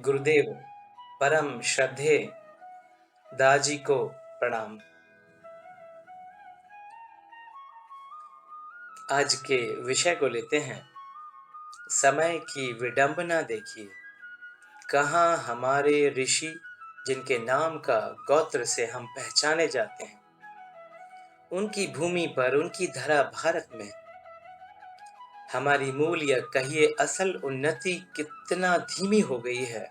गुरुदेव परम श्रद्धेय दाजी को प्रणाम। आज के विषय को लेते हैं, समय की विडंबना देखिए। कहाँ हमारे ऋषि जिनके नाम का गोत्र से हम पहचाने जाते हैं, उनकी भूमि पर, उनकी धरा भारत में हमारी मूल या कहिए असल उन्नति कितना धीमी हो गई है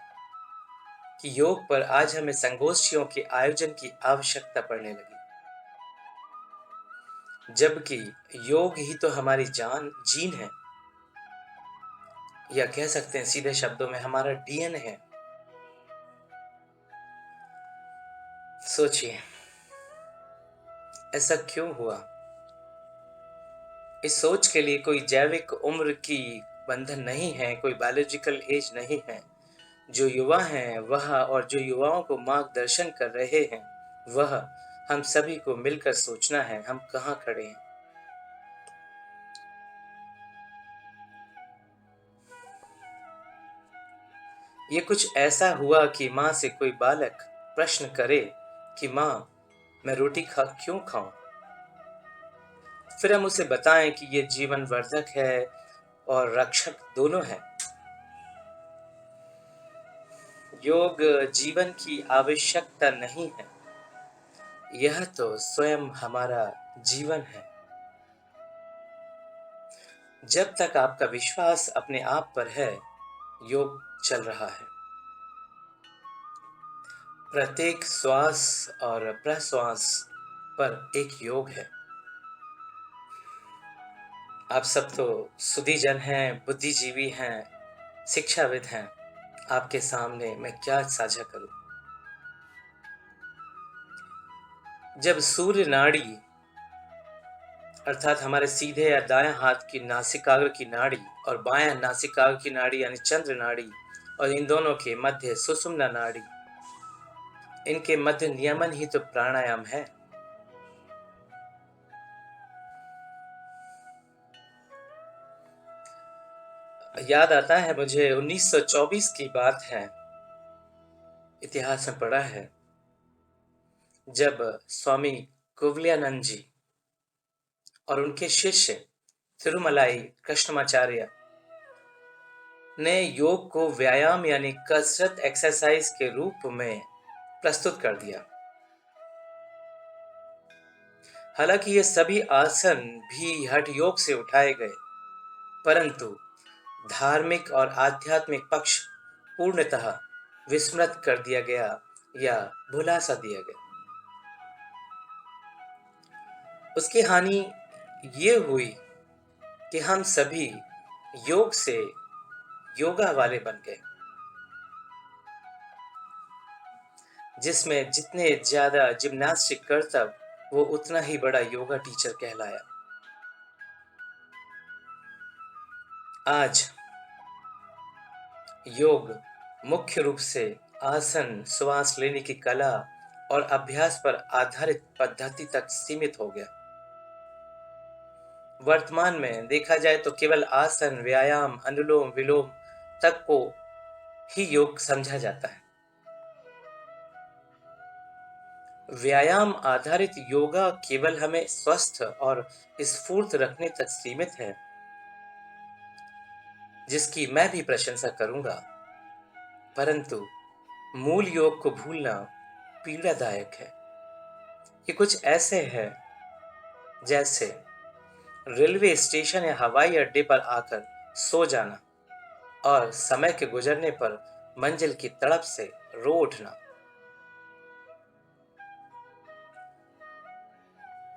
कि योग पर आज हमें संगोष्ठियों के आयोजन की आवश्यकता पड़ने लगी, जबकि योग ही तो हमारी जीन है, या कह सकते हैं सीधे शब्दों में हमारा डीएनए है। सोचिए, ऐसा क्यों हुआ? इस सोच के लिए कोई जैविक उम्र की बंधन नहीं है, कोई बायोलॉजिकल एज नहीं है। जो युवा हैं वह, और जो युवाओं को मार्गदर्शन कर रहे हैं वह, हम सभी को मिलकर सोचना है हम कहाँ खड़े हैं। ये कुछ ऐसा हुआ कि माँ से कोई बालक प्रश्न करे कि माँ, मैं रोटी क्यों खाऊं? फिर हम उसे बताएं कि ये जीवन वर्धक है और रक्षक दोनों है। योग जीवन की आवश्यकता नहीं है, यह तो स्वयं हमारा जीवन है। जब तक आपका विश्वास अपने आप पर है, योग चल रहा है। प्रत्येक श्वास और प्रश्वास पर एक योग है। आप सब तो सुधीजन हैं, बुद्धिजीवी हैं, शिक्षाविद हैं। आपके सामने मैं क्या साझा करूं? जब सूर्य नाड़ी अर्थात हमारे सीधे या दायां हाथ की नासिकाग्र की नाड़ी और बायां नासिकाग्र की नाड़ी यानी चंद्र नाड़ी, और इन दोनों के मध्य सुषुम्ना नाड़ी, इनके मध्य नियमन ही तो प्राणायाम है। याद आता है मुझे 1924 की बात है, इतिहास में पढ़ा है, जब स्वामी कुवलयानंद जी और उनके शिष्य तिरुमलाई कृष्णमाचार्य ने योग को व्यायाम यानी कसरत एक्सरसाइज के रूप में प्रस्तुत कर दिया। हालांकि ये सभी आसन भी हठ योग से उठाए गए, परंतु धार्मिक और आध्यात्मिक पक्ष पूर्णतः विस्मृत कर दिया गया या भुला सा दिया गया। उसकी हानि ये हुई कि हम सभी योग से योगा वाले बन गए, जिसमें जितने ज्यादा जिम्नास्टिक करतब वो उतना ही बड़ा योगा टीचर कहलाया। आज योग मुख्य रूप से आसन, श्वास लेने की कला और अभ्यास पर आधारित पद्धति तक सीमित हो गया। वर्तमान में देखा जाए तो केवल आसन, व्यायाम, अनुलोम विलोम तक को ही योग समझा जाता है। व्यायाम आधारित योगा केवल हमें स्वस्थ और स्फूर्त रखने तक सीमित है, जिसकी मैं भी प्रशंसा करूंगा, परंतु मूल योग को भूलना पीड़ादायक है। ये कुछ ऐसे है जैसे रेलवे स्टेशन या हवाई अड्डे पर आकर सो जाना और समय के गुजरने पर मंजिल की तड़प से रो उठना।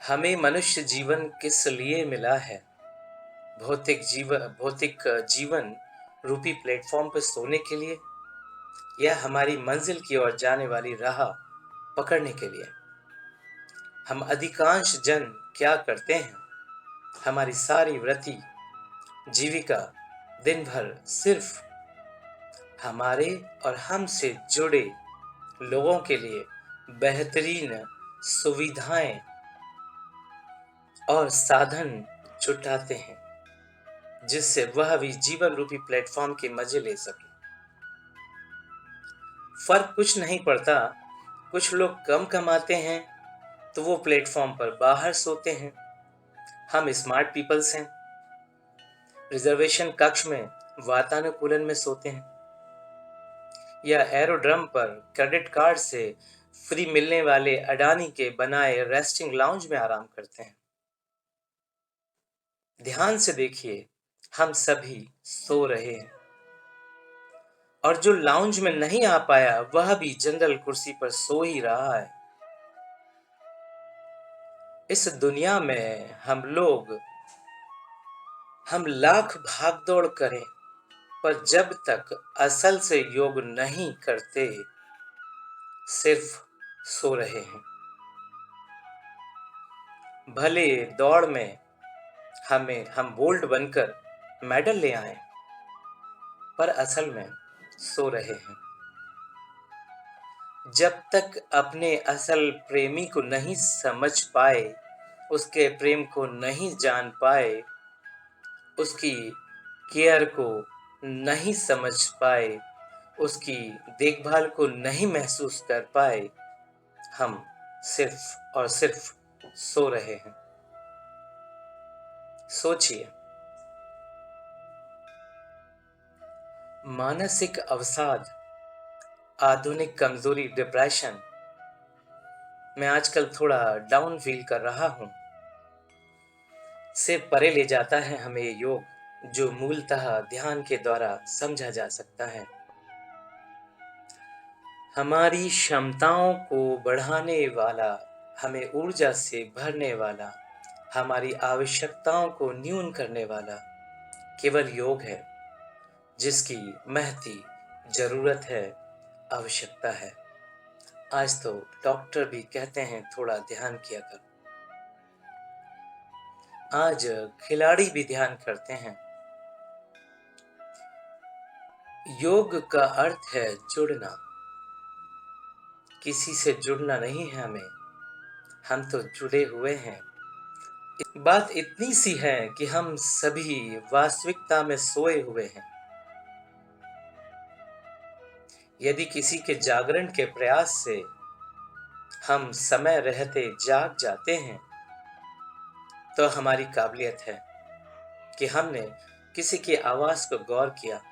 हमें मनुष्य जीवन किस लिए मिला है? भौतिक जीवन रूपी प्लेटफॉर्म पर सोने के लिए, या हमारी मंजिल की ओर जाने वाली राह पकड़ने के लिए? हम अधिकांश जन क्या करते हैं? हमारी सारी वृत्ति, जीविका दिन भर सिर्फ हमारे और हमसे जुड़े लोगों के लिए बेहतरीन सुविधाएं और साधन जुटाते हैं, जिससे वह भी जीवन रूपी प्लेटफॉर्म के मजे ले सके। फर्क कुछ नहीं पड़ता। कुछ लोग कम कमाते हैं तो वो प्लेटफॉर्म पर बाहर सोते हैं। हम स्मार्ट पीपल्स हैं, रिजर्वेशन कक्ष में वातानुकूलन में सोते हैं, या एरोड्रम पर क्रेडिट कार्ड से फ्री मिलने वाले अडानी के बनाए रेस्टिंग लाउंज में आराम करते हैं। ध्यान से देखिए, हम सभी सो रहे हैं, और जो लाउंज में नहीं आ पाया वह भी जनरल कुर्सी पर सो ही रहा है। इस दुनिया में हम लाख भागदौड़ करें, पर जब तक असल से योग नहीं करते, सिर्फ सो रहे हैं। भले दौड़ में हम बोल्ड बनकर मेडल ले आए, पर असल में सो रहे हैं। जब तक अपने असल प्रेमी को नहीं समझ पाए, उसके प्रेम को नहीं जान पाए, उसकी केयर को नहीं समझ पाए, उसकी देखभाल को नहीं महसूस कर पाए, हम सिर्फ और सिर्फ सो रहे हैं। सोचिए, मानसिक अवसाद, आधुनिक कमजोरी, डिप्रेशन, मैं आजकल थोड़ा डाउन फील कर रहा हूं, से परे ले जाता है हमें ये योग, जो मूलतः ध्यान के द्वारा समझा जा सकता है। हमारी क्षमताओं को बढ़ाने वाला, हमें ऊर्जा से भरने वाला, हमारी आवश्यकताओं को न्यून करने वाला केवल योग है, जिसकी महती जरूरत है, आवश्यकता है। आज तो डॉक्टर भी कहते हैं थोड़ा ध्यान किया कर। आज खिलाड़ी भी ध्यान करते हैं। योग का अर्थ है जुड़ना। किसी से जुड़ना नहीं है हमें, हम तो जुड़े हुए हैं। बात इतनी सी है कि हम सभी वास्तविकता में सोए हुए हैं। यदि किसी के जागरण के प्रयास से हम समय रहते जाग जाते हैं, तो हमारी काबिलियत है कि हमने किसी की आवाज को गौर किया।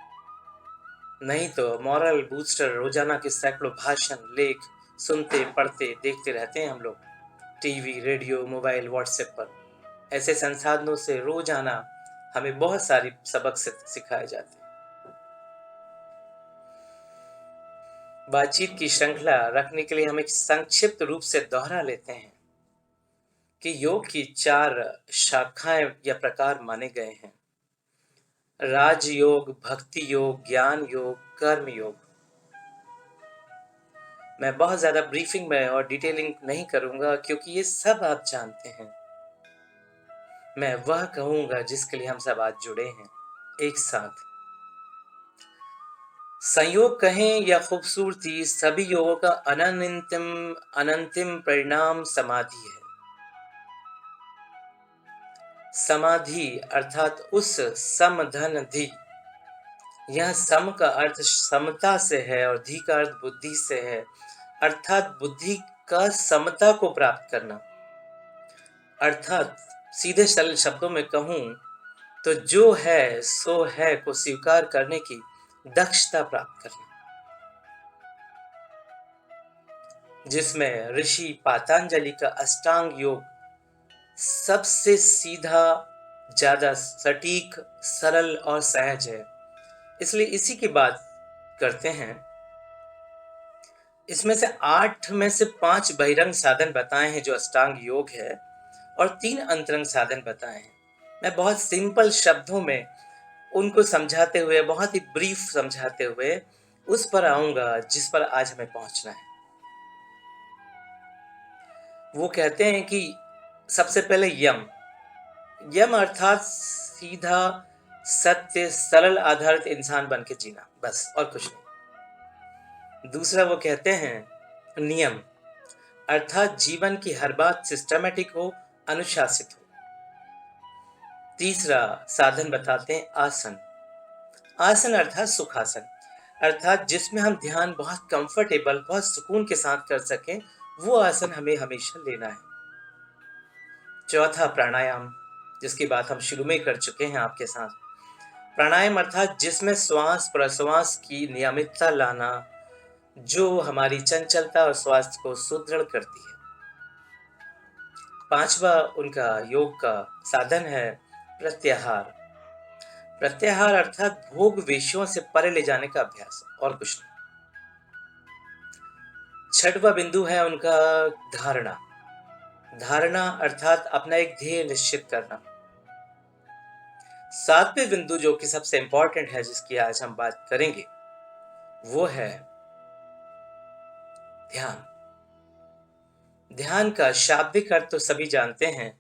नहीं तो मॉरल बूस्टर रोजाना के सैकड़ों भाषण, लेख सुनते, पढ़ते, देखते रहते हैं हम लोग, टीवी, रेडियो, मोबाइल, व्हाट्सएप पर। ऐसे संसाधनों से रोजाना हमें बहुत सारी सबक सिखाए जाते हैं। बातचीत की श्रृंखला रखने के लिए हम एक संक्षिप्त रूप से दोहरा लेते हैं कि योग की 4 शाखाएं या प्रकार माने गए हैं: राजयोग, भक्ति योग, ज्ञान योग, कर्म योग। मैं बहुत ज्यादा ब्रीफिंग में और डिटेलिंग नहीं करूंगा, क्योंकि ये सब आप जानते हैं। मैं वह कहूंगा जिसके लिए हम सब आज जुड़े हैं एक साथ। संयोग कहें या खूबसूरती, सभी योगों का अनंतिम परिणाम समाधि है। समाधि अर्थात उस समधन धी। यह सम का अर्थ समता से है और धी का अर्थ बुद्धि से है, अर्थात बुद्धि का समता को प्राप्त करना। अर्थात सीधे सरल शब्दों में कहूं तो जो है सो है को स्वीकार करने की दक्षता प्राप्त करना, जिसमें ऋषि पातंजलि का अष्टांग योग सबसे सीधा, ज्यादा सटीक, सरल और सहज है। इसलिए इसी की बात करते हैं। इसमें से 8 में से 5 बहिरंग साधन बताए हैं जो अष्टांग योग है, और 3 अंतरंग साधन बताए हैं। मैं बहुत सिंपल शब्दों में उनको समझाते हुए, बहुत ही ब्रीफ समझाते हुए उस पर आऊंगा जिस पर आज हमें पहुंचना है। वो कहते हैं कि सबसे पहले यम अर्थात सीधा, सत्य, सरल आधारित इंसान बन के जीना, बस और कुछ नहीं। दूसरा वो कहते हैं नियम, अर्थात जीवन की हर बात सिस्टमेटिक हो, अनुशासित हो। तीसरा साधन बताते हैं आसन, आसन अर्थात सुखासन, अर्थात जिसमें हम ध्यान बहुत कंफर्टेबल, बहुत सुकून के साथ कर सकें, वो आसन हमें हमेशा लेना है। चौथा प्राणायाम, जिसकी बात हम शुरू में ही कर चुके हैं आपके साथ। प्राणायाम अर्थात जिसमें श्वास प्रश्वास की नियमितता लाना, जो हमारी चंचलता और स्वास्थ्य को सुदृढ़ करती है। पांचवा उनका योग का साधन है प्रत्याहार। प्रत्याहार अर्थात भोग विषयों से परे ले जाने का अभ्यास, और कुछ नहीं। छठवां बिंदु है उनका धारणा। धारणा अर्थात अपना एक ध्येय निश्चित करना। सातवें बिंदु जो कि सबसे इंपॉर्टेंट है, जिसकी आज हम बात करेंगे, वो है ध्यान। ध्यान का शाब्दिक अर्थ तो सभी जानते हैं।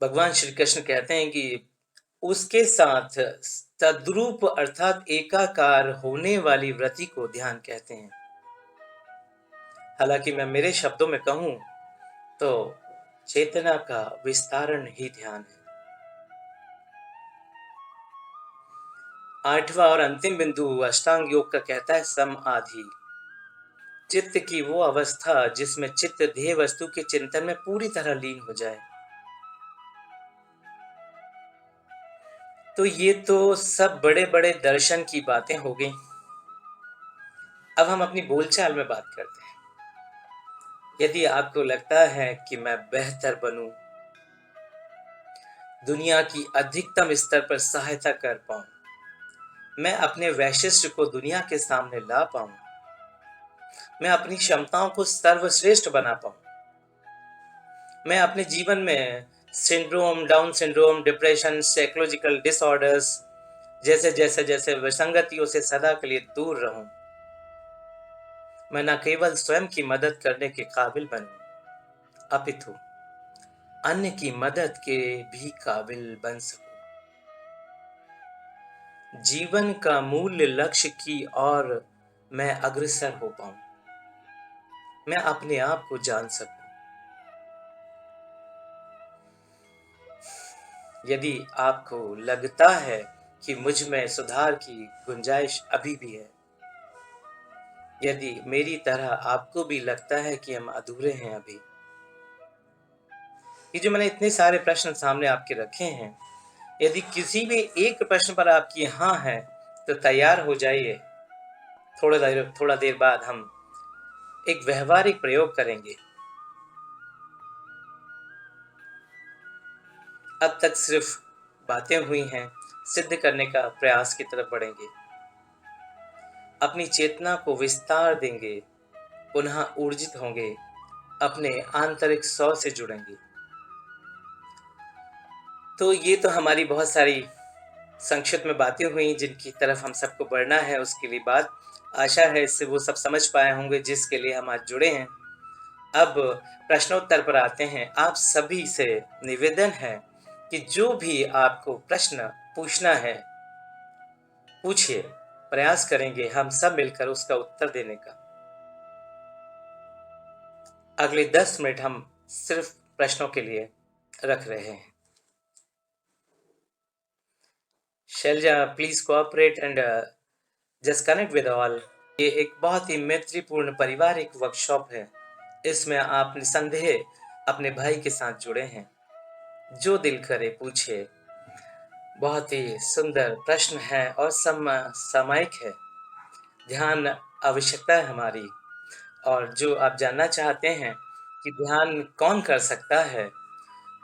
भगवान श्री कृष्ण कहते हैं कि उसके साथ तद्रूप अर्थात एकाकार होने वाली वृत्ति को ध्यान कहते हैं। हालांकि मैं मेरे शब्दों में कहूं तो चेतना का विस्तारण ही ध्यान है। आठवां और अंतिम बिंदु अष्टांग योग का कहता है समाधि। चित्त की वो अवस्था जिसमें चित्त ध्येय वस्तु के चिंतन में पूरी तरह लीन हो जाए। तो ये तो सब बड़े बड़े दर्शन की बातें हो गई। अब हम अपनी बोलचाल में बात करते हैं। यदि आपको लगता है कि मैं बेहतर बनूं, दुनिया की अधिकतम स्तर पर सहायता कर पाऊं, मैं अपने वैशिष्ट्य को दुनिया के सामने ला पाऊं, मैं अपनी क्षमताओं को सर्वश्रेष्ठ बना पाऊं, मैं अपने जीवन में syndrome, down syndrome, depression, psychological disorders जैसे जैसे जैसे विसंगतियों से सदा के लिए दूर रहूं, मैं न केवल स्वयं की मदद करने के काबिल बनूं, अपितु अन्य की मदद के भी काबिल बन सकूं। जीवन का मूल्य लक्ष्य की ओर मैं अग्रसर हो पाऊं, मैं अपने आप को जान सकूं। यदि आपको लगता है कि मुझ में सुधार की गुंजाइश अभी भी है, यदि मेरी तरह आपको भी लगता है कि हम अधूरे हैं अभी, ये जो मैंने इतने सारे प्रश्न सामने आपके रखे हैं, यदि किसी भी एक प्रश्न पर आपकी हाँ है तो तैयार हो जाइए। थोड़ा देर बाद हम एक व्यवहारिक प्रयोग करेंगे। अब तक सिर्फ बातें हुई हैं, सिद्ध करने का प्रयास की तरफ बढ़ेंगे। अपनी चेतना को विस्तार देंगे, पुनः ऊर्जित होंगे, अपने आंतरिक सौ से जुड़ेंगे। तो ये तो हमारी बहुत सारी संक्षिप्त में बातें हुई जिनकी तरफ हम सबको बढ़ना है। उसके लिए बात, आशा है इससे वो सब समझ पाए होंगे जिसके लिए हम आज जुड़े हैं। अब प्रश्नोत्तर पर आते हैं। आप सभी से निवेदन है कि जो भी आपको प्रश्न पूछना है पूछिए, प्रयास करेंगे हम सब मिलकर उसका उत्तर देने का। अगले 10 मिनट हम सिर्फ प्रश्नों के लिए रख रहे हैं। Shailaja, please cooperate and just connect with all. ये एक बहुत ही मैत्रीपूर्ण पारिवारिक वर्कशॉप है। इसमें आप निसंदेह अपने भाई के साथ जुड़े हैं। जो दिल करे पूछे। बहुत ही सुंदर प्रश्न है और सामायिक है। ध्यान आवश्यकता है हमारी। और जो आप जानना चाहते हैं कि ध्यान कौन कर सकता है,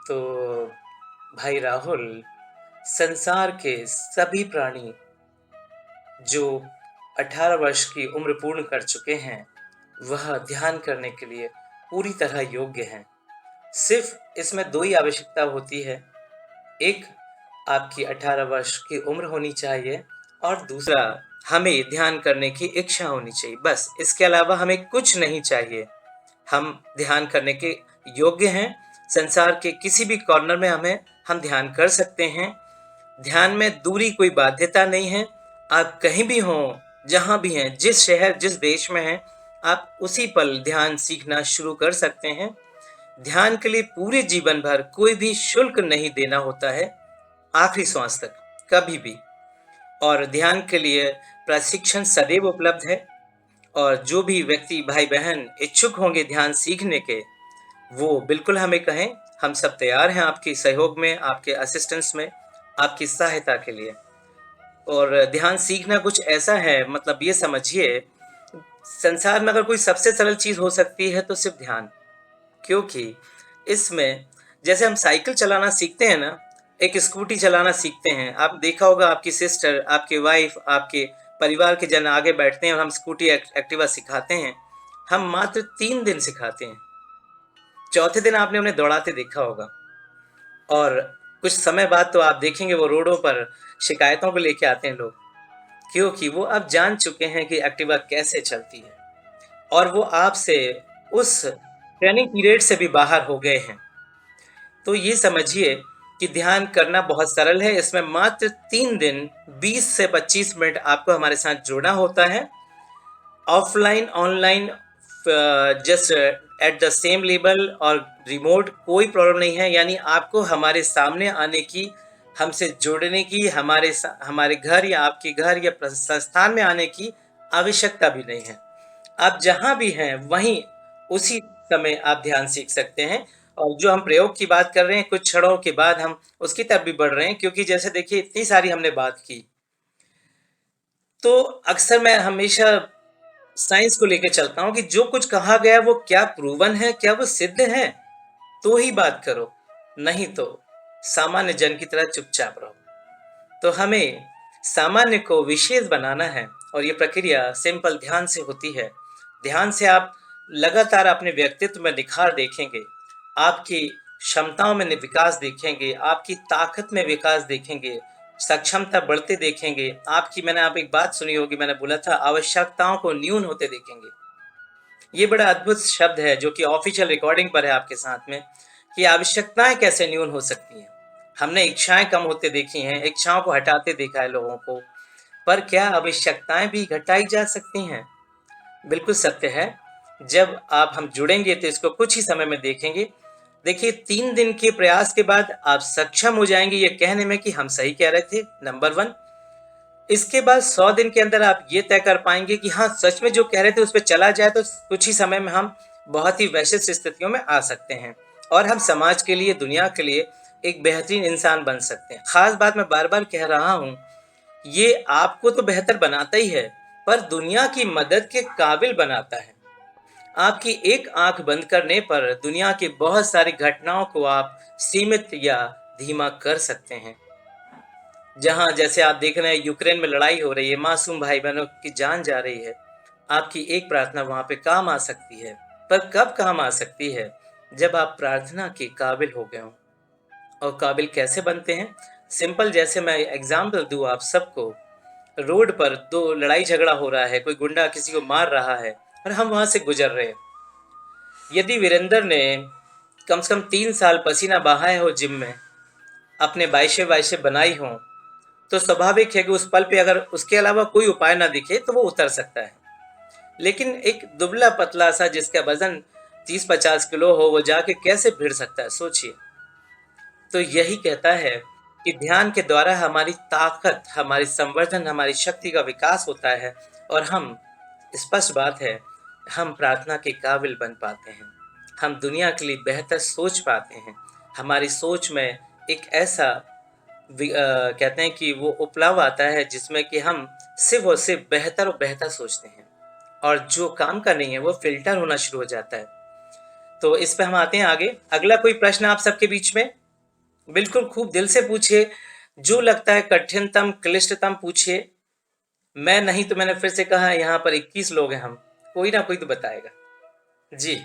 तो भाई राहुल, संसार के सभी प्राणी जो 18 वर्ष की उम्र पूर्ण कर चुके हैं, वह ध्यान करने के लिए पूरी तरह योग्य हैं। सिर्फ इसमें दो ही आवश्यकता होती है। एक, आपकी 18 वर्ष की उम्र होनी चाहिए, और दूसरा, हमें ध्यान करने की इच्छा होनी चाहिए। बस इसके अलावा हमें कुछ नहीं चाहिए। हम ध्यान करने के योग्य हैं। संसार के किसी भी कॉर्नर में हम ध्यान कर सकते हैं। ध्यान में दूरी कोई बाध्यता नहीं है। आप कहीं भी हों, जहां भी हैं, जिस शहर जिस देश में हैं, आप उसी पल ध्यान सीखना शुरू कर सकते हैं। ध्यान के लिए पूरे जीवन भर कोई भी शुल्क नहीं देना होता है, आखिरी सांस तक, कभी भी। और ध्यान के लिए प्रशिक्षण सदैव उपलब्ध है। और जो भी व्यक्ति भाई-बहन इच्छुक होंगे ध्यान सीखने के, वो बिल्कुल हमें कहें, हम सब तैयार हैं आपके सहयोग में, आपके असिस्टेंस में, आपकी सहायता के लिए। और ध्यान सीखना कुछ ऐसा है, मतलब ये समझिए, संसार में अगर कोई सबसे सरल चीज़ हो सकती है तो सिर्फ़ ध्यान। क्योंकि इसमें जैसे हम साइकिल चलाना सीखते हैं ना, एक स्कूटी चलाना सीखते हैं, आप देखा होगा आपकी सिस्टर, आपकी वाइफ़, आपके परिवार के जन आगे बैठते हैं और हम स्कूटी एक्टिवा सिखाते हैं। हम मात्र 3 दिन सिखाते हैं, चौथे दिन आपने उन्हें दौड़ाते देखा होगा। और कुछ समय बाद तो आप देखेंगे वो रोडों पर शिकायतों को लेके आते हैं लोग, क्योंकि वो अब जान चुके हैं कि एक्टिवा कैसे चलती है और वो आपसे उस ट्रेनिंग पीरियड से भी बाहर हो गए हैं। तो ये समझिए कि ध्यान करना बहुत सरल है, इसमें मात्र 3 दिन 20 से 25 मिनट आपको हमारे साथ जुड़ना होता है। Offline, online, just at the same level और रिमोट कोई प्रॉब्लम नहीं है, यानी आपको हमारे सामने आने की, हमसे जुड़ने की, हमारे घर या आपके घर या संस्थान में आने की आवश्यकता भी नहीं है। आप जहाँ भी हैं वहीं उसी समय आप ध्यान सीख सकते हैं। और जो हम प्रयोग की बात कर रहे हैं, कुछ क्षणों के बाद हम उसकी तरफ भी बढ़ रहे हैं, क्योंकि जैसे देखिए इतनी सारी हमने बात की, तो अक्सर मैं हमेशा साइंस को लेके चलता हूँ कि जो कुछ कहा गया वो क्या प्रूवन है, क्या वो सिद्ध है, तो ही बात करो, नहीं तो सामान्य जन की तरह चुपचाप रहो। तो हमें सामान्य को विशेष बनाना है और ये प्रक्रिया सिंपल ध्यान से होती है। ध्यान से आप लगातार अपने व्यक्तित्व में निखार देखेंगे, आपकी क्षमताओं में विकास देखेंगे, आपकी ताकत में विकास देखेंगे, सक्षमता बढ़ते देखेंगे। आपकी, मैंने आप एक बात सुनी होगी, मैंने बोला था आवश्यकताओं को न्यून होते देखेंगे। ये बड़ा अद्भुत शब्द है जो कि ऑफिशियल रिकॉर्डिंग पर है आपके साथ में, कि आवश्यकताएं कैसे न्यून हो सकती हैं। हमने इच्छाएं कम होते देखी हैं, इच्छाओं को हटाते देखा है लोगों को, पर क्या आवश्यकताएं भी घटाई जा सकती हैं? बिल्कुल सत्य है। जब आप हम जुड़ेंगे तो इसको कुछ ही समय में देखेंगे। देखिए 3 दिन के प्रयास के बाद आप सक्षम हो जाएंगे ये कहने में कि हम सही कह रहे थे, नंबर 1। इसके बाद 100 दिन के अंदर आप ये तय कर पाएंगे कि हाँ, सच में जो कह रहे थे उस पे चला जाए तो कुछ ही समय में हम बहुत ही वैश्विक स्थितियों में आ सकते हैं और हम समाज के लिए, दुनिया के लिए एक बेहतरीन इंसान बन सकते हैं। खास बात मैं बार-बार कह रहा हूँ, ये आपको तो बेहतर बनाता ही है, पर दुनिया की मदद के काबिल बनाता है। आपकी एक आंख बंद करने पर दुनिया की बहुत सारी घटनाओं को आप सीमित या धीमा कर सकते हैं। जहाँ जैसे आप देख रहे हैं यूक्रेन में लड़ाई हो रही है, मासूम भाई बहनों की जान जा रही है, आपकी एक प्रार्थना वहाँ पे काम आ सकती है। पर कब काम आ सकती है? जब आप प्रार्थना के काबिल हो गए हों। और काबिल कैसे बनते हैं? सिंपल, जैसे मैं एग्जाम्पल दूँ आप सबको, रोड पर 2 लड़ाई झगड़ा हो रहा है, कोई गुंडा किसी को मार रहा है और हम वहाँ से गुजर रहे हैं। यदि वीरेंद्र ने कम से कम 3 साल पसीना बहाया हो जिम में, अपने बाइसेप बनाई हों, तो स्वाभाविक है कि उस पल पे अगर उसके अलावा कोई उपाय ना दिखे तो वो उतर सकता है। लेकिन एक दुबला-पतला सा जिसका वज़न 30-50 किलो हो, वो जाके कैसे भिड़ सकता है, सोचिए। तो यही कहता है कि ध्यान के द्वारा हमारी ताकत, हमारी संवर्धन, हमारी शक्ति का विकास होता है और हम, स्पष्ट बात है, हम प्रार्थना के काबिल बन पाते हैं। हम दुनिया के लिए बेहतर सोच पाते हैं। हमारी सोच में एक ऐसा कहते हैं कि वो उपलाव आता है जिसमें कि हम सिर्फ और सिर्फ बेहतर और बेहतर सोचते हैं और जो काम का नहीं है वो फ़िल्टर होना शुरू हो जाता है। तो इस पे हम आते हैं आगे। अगला कोई प्रश्न आप सबके बीच में? बिल्कुल खूब दिल से पूछिए, जो लगता है कठिनतम, क्लिष्टतम पूछिए। मैं नहीं तो मैंने फिर से कहा, यहाँ पर 21 लोग हैं हम, कोई ना कोई तो बताएगा। जी।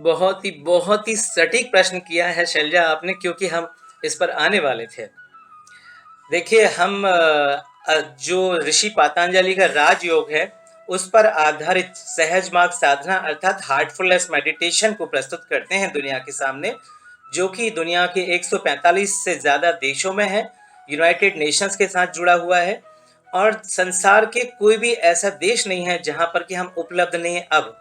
बहुत ही सटीक प्रश्न किया है शैलजा आपने, क्योंकि हम इस पर आने वाले थे। देखिए हम जो ऋषि पतंजलि का राजयोग है उस पर आधारित सहज मार्ग साधना अर्थात हार्टफुलनेस मेडिटेशन को प्रस्तुत करते हैं दुनिया के सामने, जो कि दुनिया के 145 से ज़्यादा देशों में है, यूनाइटेड नेशंस के साथ जुड़ा हुआ है और संसार के कोई भी ऐसा देश नहीं है जहां पर कि हम उपलब्ध नहीं है अब।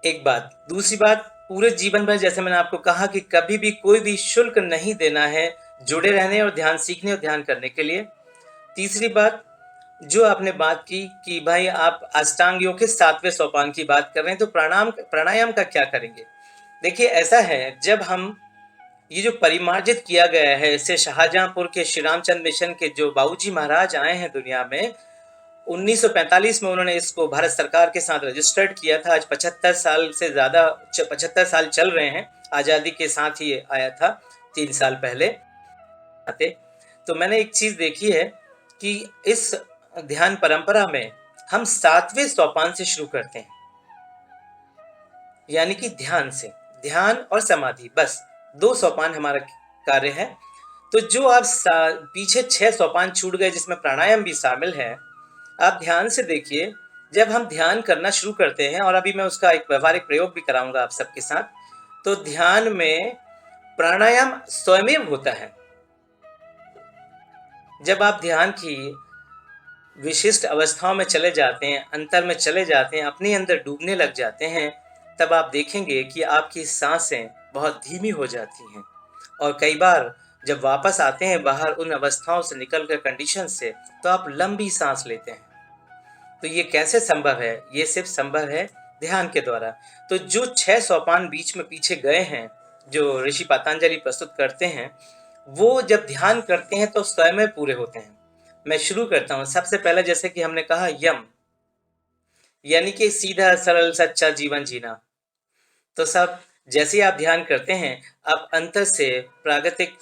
एक बात। दूसरी बात, पूरे जीवन भर जैसे मैंने आपको कहा कि कभी भी कोई भी शुल्क नहीं देना है जुड़े रहने और ध्यान सीखने और ध्यान करने के लिए। तीसरी बात, जो आपने बात की कि भाई आप अष्टांग योग के 7वें सोपान की बात कर रहे हैं, तो प्राणायाम का क्या करेंगे? देखिए ऐसा है, जब हम ये जो परिमार्जित किया गया है, इससे शाहजहांपुर के श्री रामचंद्र मिशन के जो बाबूजी महाराज आए हैं दुनिया में, 1945 में उन्होंने इसको भारत सरकार के साथ रजिस्टर्ड किया था। आज 75 साल से ज़्यादा 75 साल चल रहे हैं, आज़ादी के साथ ही आया था 3 साल पहले आते। तो मैंने एक चीज़ देखी है कि इस ध्यान परंपरा में हम 7वें सोपान से शुरू करते हैं, यानी कि ध्यान से। ध्यान और समाधि, बस 2 सोपान हमारा कार्य है। तो जो आप पीछे 6 सोपान छूट गए जिसमें प्राणायाम भी शामिल है, आप ध्यान से देखिए। जब हम ध्यान करना शुरू करते हैं, और अभी मैं उसका एक व्यवहारिक प्रयोग भी कराऊंगा आप सबके साथ, तो ध्यान में प्राणायाम स्वयं होता है। जब आप ध्यान की विशिष्ट अवस्थाओं में चले जाते हैं, अंतर में चले जाते हैं, अपने अंदर डूबने लग जाते हैं, तब आप देखेंगे कि आपकी सांसें बहुत धीमी हो जाती हैं। और कई बार जब वापस आते हैं बाहर उन अवस्थाओं से निकल कर, कंडीशन से, तो आप लंबी सांस लेते हैं। तो ये कैसे संभव है? ये सिर्फ संभव है ध्यान के द्वारा। तो जो 6 सोपान बीच में पीछे गए हैं, जो ऋषि पतंजलि प्रस्तुत करते हैं, वो जब ध्यान करते हैं तो स्वयं पूरे होते हैं। मैं शुरू करता हूँ। सबसे पहले जैसे कि हमने कहा यम, यानी कि सीधा सरल सच्चा जीवन जीना। तो सब जैसे ही आप ध्यान करते हैं, आप अंतर से प्राकृतिक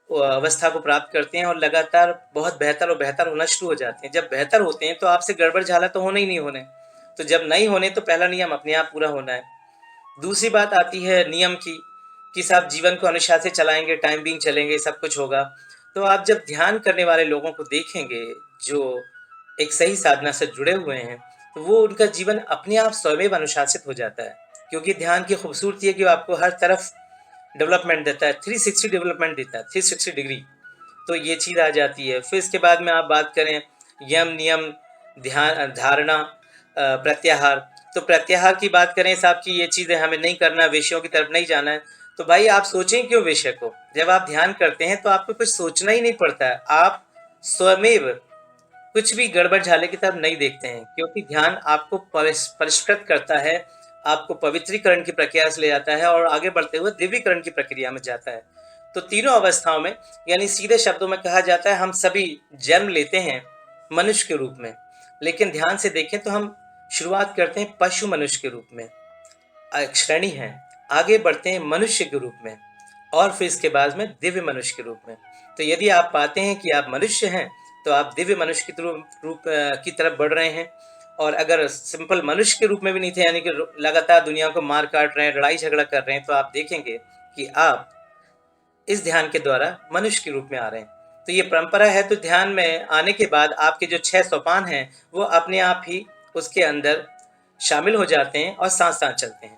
अवस्था को प्राप्त करते हैं और लगातार बहुत बेहतर और बेहतर होना शुरू हो जाते हैं। जब बेहतर होते हैं तो आपसे गड़बड़ झाला तो होना ही नहीं होने। तो जब नहीं होने तो पहला नियम अपने आप पूरा होना है। दूसरी बात आती है नियम की, कि साहब जीवन को अनुशासित चलाएंगे, टाइम बिंग चलेंगे, सब कुछ होगा। तो आप जब ध्यान करने वाले लोगों को देखेंगे जो एक सही साधना से जुड़े हुए हैं, तो वो उनका जीवन अपने आप स्वयं अनुशासित हो जाता है। क्योंकि ध्यान की खूबसूरती है कि वो आपको हर तरफ डेवलपमेंट देता है, 360 डेवलपमेंट देता है, 360 डिग्री। तो ये चीज़ आ जाती है। फिर इसके बाद में आप बात करें यम, नियम, ध्यान, धारणा, प्रत्याहार। तो प्रत्याहार की बात करें साहब कि ये चीज़ें हमें नहीं करना, विषयों की तरफ नहीं जाना है। तो भाई आप सोचें क्यों विषय को? जब आप ध्यान करते हैं तो आपको कुछ सोचना ही नहीं पड़ता है। आप स्वयमेव कुछ भी गड़बड़ झाले की तरफ नहीं देखते हैं, क्योंकि ध्यान आपको परिष्कृत करता है, आपको पवित्रीकरण की प्रक्रिया से ले जाता है और आगे बढ़ते हुए दिव्यीकरण की प्रक्रिया में जाता है। तो तीनों अवस्थाओं में, यानी सीधे शब्दों में कहा जाता है, हम सभी जन्म लेते हैं मनुष्य के रूप में, लेकिन ध्यान से देखें तो हम शुरुआत करते हैं पशु मनुष्य के रूप में, श्रेणी है, आगे बढ़ते हैं मनुष्य के रूप में, और फिर इसके बाद में दिव्य मनुष्य के रूप में। तो यदि आप पाते हैं कि आप मनुष्य हैं, तो आप दिव्य मनुष्य की तरफ बढ़ रहे हैं। और अगर सिंपल मनुष्य के रूप में भी नहीं थे, यानी कि लगातार दुनिया को मार काट रहे हैं, लड़ाई झगड़ा कर रहे हैं, तो आप देखेंगे कि आप इस ध्यान के द्वारा मनुष्य के रूप में आ रहे हैं। तो ये परंपरा है। तो ध्यान में आने के बाद आपके जो 6 सोपान हैं, वो अपने आप ही उसके अंदर शामिल हो जाते हैं और साथ साथ चलते हैं।